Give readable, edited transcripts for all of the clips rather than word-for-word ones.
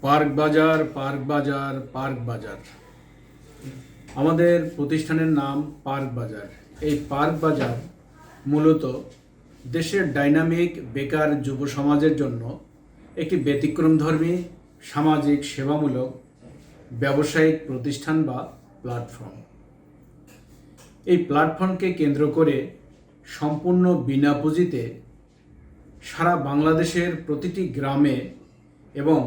Park বাজার, park বাজার, park বাজার। আমাদের প্রতিষ্ঠানের নাম পার্ক বাজার। এই পার্ক বাজার মূলত দেশের ডাইনামিক বেকার যুব সমাজের জন্য একটি ব্যতিক্রমধর্মী সামাজিক সেবামূলক ব্যবসায়িক প্রতিষ্ঠান বা প্ল্যাটফর্ম। এই প্ল্যাটফর্মকে কেন্দ্র করে সম্পূর্ণ বিনা পুঁজিতে সারা বাংলাদেশের প্রতিটি গ্রামে এবং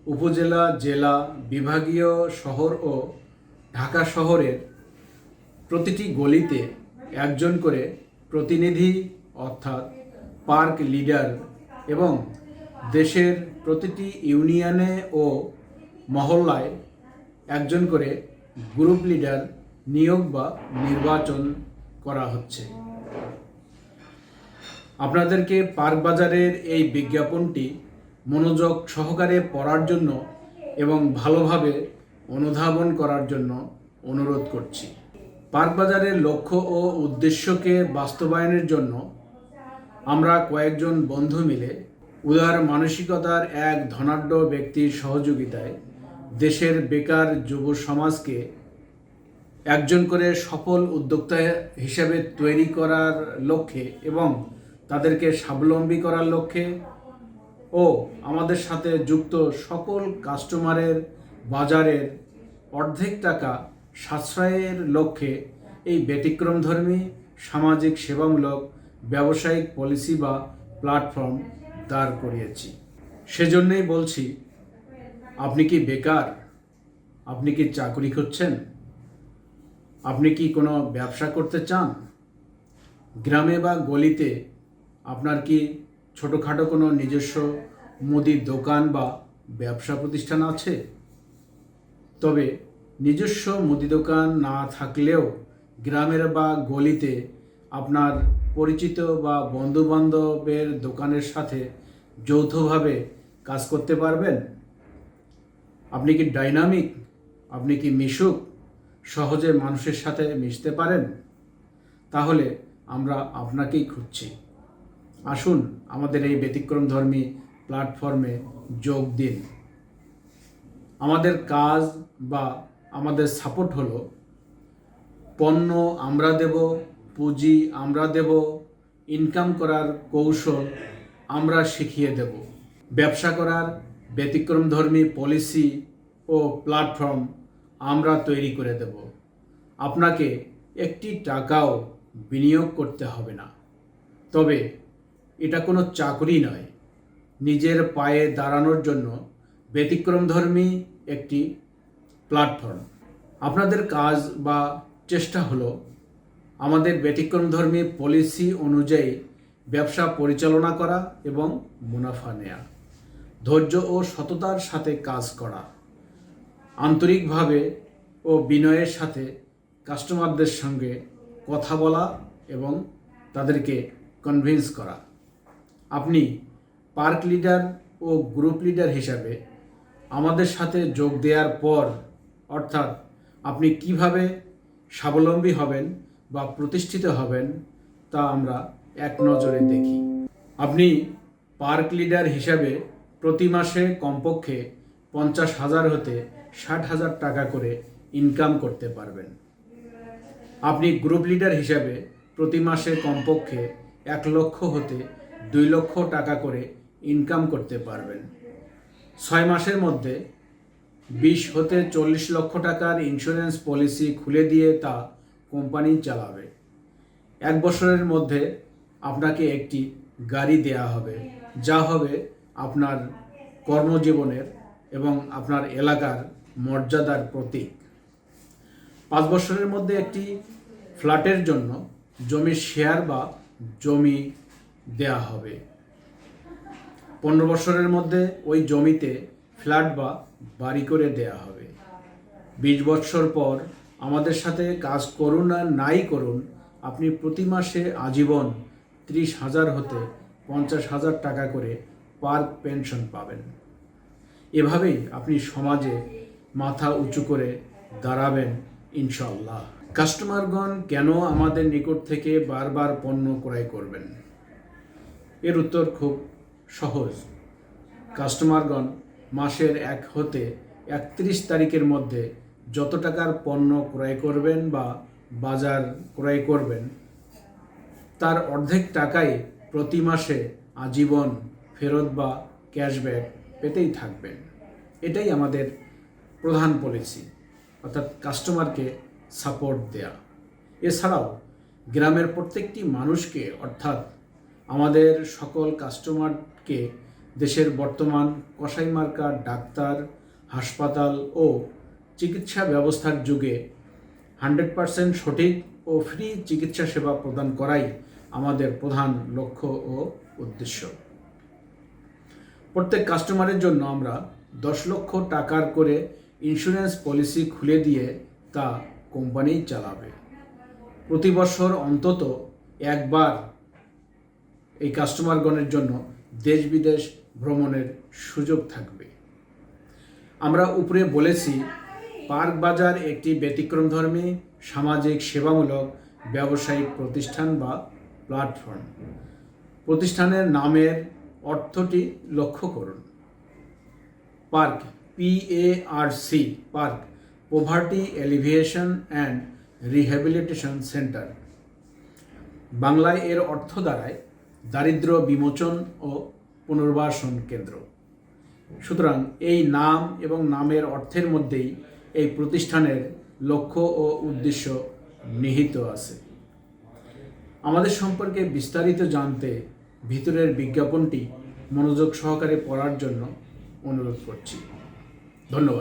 উপজেলা, জেলা, বিভাগীয় শহর ও ঢাকা শহরের প্রতিটি গলিতে একজন করে প্রতিনিধি অর্থাৎ পার্ক লিডার এবং দেশের প্রতিটি ইউনিয়নে ও মহল্লায় একজন করে গ্রুপ লিডার নিয়োগ বা নির্বাচন করা হচ্ছে। আপনাদেরকে পার্ক বাজারের এই বিজ্ঞাপনটি মনোযোগ সহকারে পড়ার জন্য এবং ভালোভাবে অনুধাবন করার জন্য অনুরোধ করছি। পার্ক বাজারের লক্ষ্য ও উদ্দেশ্যকে বাস্তবায়নের জন্য আমরা কয়েকজন বন্ধু মিলে উদার মানসিকতার এক ধনাঢ্য ব্যক্তির সহযোগিতায় দেশের বেকার যুব সমাজকে একজন করে সফল উদ্যোক্তা হিসেবে তৈরি করার লক্ষ্যে এবং তাদেরকে স্বাবলম্বী করার লক্ষ্যে ও আমাদের সাথে যুক্ত সকল কাস্টমারের বাজারের অর্ধেক টাকা সাশ্রয়ের লক্ষ্যে এই ব্যতিক্রমধর্মী সামাজিক সেবামূলক ব্যবসায়িক পলিসি বা প্ল্যাটফর্ম দাঁড় করিয়েছি। সেজন্যই বলছি, আপনি কি বেকার? আপনি কি চাকরি খুঁজছেন? আপনি কি কোনো ব্যবসা করতে চান? গ্রামে বা গলিতে আপনার কি ছোটোখাটো কোনো নিজস্ব মুদির দোকান বা ব্যবসা প্রতিষ্ঠান আছে? তবে নিজস্ব মুদি দোকান না থাকলেও গ্রামের বা গলিতে আপনার পরিচিত বা বন্ধুবান্ধবের দোকানের সাথে যৌথভাবে কাজ করতে পারবেন? আপনি কি ডাইনামিক? আপনি কি মিশুক? সহজে মানুষের সাথে মিশতে পারেন? তাহলে আমরা আপনাকেই খুঁজছি। আসুন আমাদের এই ব্যতিক্রমধর্মী প্ল্যাটফর্মে যোগ দিন। আমাদের কাজ বা আমাদের সাপোর্ট হলো পণ্য আমরা দেব, পুঁজি আমরা দেব, ইনকাম করার কৌশল আমরা শিখিয়ে দেব, ব্যবসা করার ব্যতিক্রমধর্মী পলিসি ও প্ল্যাটফর্ম আমরা তৈরি করে দেব। আপনাকে একটি টাকাও বিনিয়োগ করতে হবে না। তবে এটা কোনো চাকরি নয়, নিজের পায়ে দাঁড়ানোর জন্য ব্যতিক্রমধর্মী একটি প্ল্যাটফর্ম। আপনাদের কাজ বা চেষ্টা হলো আমাদের ব্যতিক্রমধর্মী পলিসি অনুযায়ী ব্যবসা পরিচালনা করা এবং মুনাফা নেয়া, ধৈর্য ও সততার সাথে কাজ করা, আন্তরিকভাবে ও বিনয়ের সাথে কাস্টমারদের সঙ্গে কথা বলা এবং তাদেরকে কনভিন্স করা। আপনি পার্ক লিডার ও গ্রুপ লিডার হিসাবে আমাদের সাথে যোগ দেওয়ার পর অর্থাৎ আপনি কিভাবে স্বাবলম্বী হবেন বা প্রতিষ্ঠিত হবেন তা আমরা এক নজরে দেখি। আপনি পার্ক লিডার হিসাবে প্রতি মাসে কমপক্ষে 50,000 হতে 60,000 টাকা করে ইনকাম করতে পারবেন। আপনি গ্রুপ লিডার হিসাবে প্রতি মাসে কমপক্ষে 1 লক্ষ হতে 2 লক্ষ টাকা করে ইনকাম করতে পারবেন। 6 মাসের মধ্যে 20 হতে 40 লক্ষ টাকার ইন্স্যুরেন্স পলিসি খুলে দিয়ে তা কোম্পানি চালাবে। 1 বছরের মধ্যে আপনাকে একটি গাড়ি দেয়া হবে, যা হবে আপনার কর্মজীবনের এবং আপনার এলাকার মর্যাদার প্রতীক। 5 বছরের মধ্যে একটি ফ্ল্যাটের জন্য জমির শেয়ার বা জমি দেয়া হবে। 15 বছরের মধ্যে ওই জমিতে ফ্ল্যাট বা বাড়ি করে দেয়া হবে। 20 বছর পর আমাদের সাথে কাজ করুন আর নাই করুন, আপনি প্রতি মাসে আজীবন 30,000 হতে 50,000 টাকা করে পার্ক পেনশন পাবেন। এভাবেই আপনি সমাজে মাথা উঁচু করে দাঁড়াবেন ইনশাআল্লাহ। কাস্টমারগণ কেন আমাদের নিকট থেকে বারবার পণ্য ক্রয় করবেন? এর উত্তর খুব সহজ। কাস্টমারগণ মাসের 1 হতে 31 তারিখের মধ্যে যত টাকার পণ্য ক্রয় করবেন বা বাজার ক্রয় করবেন তার অর্ধেক টাকাই প্রতি মাসে আজীবন ফেরত বা ক্যাশব্যাক পেতেই থাকবেন। এটাই আমাদের প্রধান পলিসি, অর্থাৎ কাস্টমারকে সাপোর্ট দেয়া। এছাড়াও গ্রামের প্রত্যেকটি মানুষকে, অর্থাৎ আমাদের সকল কাস্টমারকে দেশের বর্তমান কসাইমার্কা ডাক্তার, হাসপাতাল ও চিকিৎসা ব্যবস্থার যুগে 100% সঠিক ও ফ্রি চিকিৎসা সেবা প্রদান করাই আমাদের প্রধান লক্ষ্য ও উদ্দেশ্য। প্রত্যেক কাস্টমারের জন্য আমরা 10 লক্ষ টাকার করে ইন্স্যুরেন্স পলিসি খুলে দিয়ে তা কোম্পানিই চালাবে। প্রতি বছর অন্তত একবার এই কাস্টমারগণের জন্য দেশ বিদেশ ভ্রমণের সুযোগ থাকবে। আমরা উপরে বলেছি পার্ক বাজার একটি ব্যতিক্রমধর্মী সামাজিক সেবামূলক ব্যবসায়িক প্রতিষ্ঠান বা প্ল্যাটফর্ম। প্রতিষ্ঠানের নামের অর্থটি লক্ষ্য করুন। Park, PARC, park, poverty এলিভিয়েশন and rehabilitation centre. বাংলায় এর অর্থ দাঁড়ায় দারিদ্র্য বিমোচন ও পুনর্বাসন কেন্দ্র। সুতরাং এই নাম এবং নামের অর্থের মধ্যেই এই প্রতিষ্ঠানের লক্ষ্য ও উদ্দেশ্য নিহিত আছে। আমাদের সম্পর্কে বিস্তারিত জানতে ভিতরের বিজ্ঞাপনটি মনোযোগ সহকারে পড়ার জন্য অনুরোধ করছি। ধন্যবাদ।